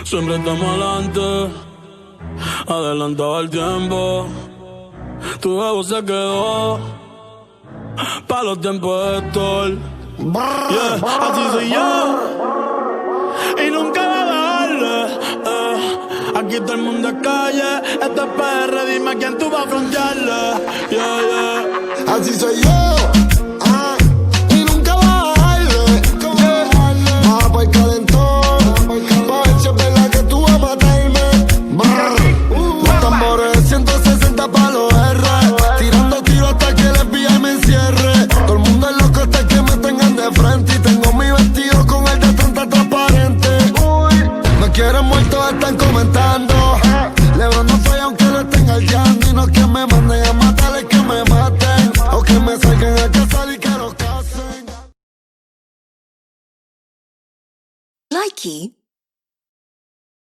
Siempre estamos adelante, adelantado el tiempo. Tu ego se quedó pa' los tiempos de Héctor. Yeah, así soy yo y nunca va a bajarle. Aquí todo el mundo es calle, esto es PR, dime a quién tú vas a frontearle. Yeah, yeah. Así soy yo. Y nunca va a bajarle. Baja pa'l calentón, pa' ver si es verdad que tú vas a matarme. Los tambores de 160 pa' los R, tirando tiros hasta que el FBI me encierre. Todo el mundo es loco hasta que me tengan de frente. Y tengo mi vestido con el de 30 transparente. Me quieren muerto, están comentando. Lebron no falla aunque lo estén hallando. Y no es que me manden a matar, es que me maten. O que me saquen a casar y que los casen. Likey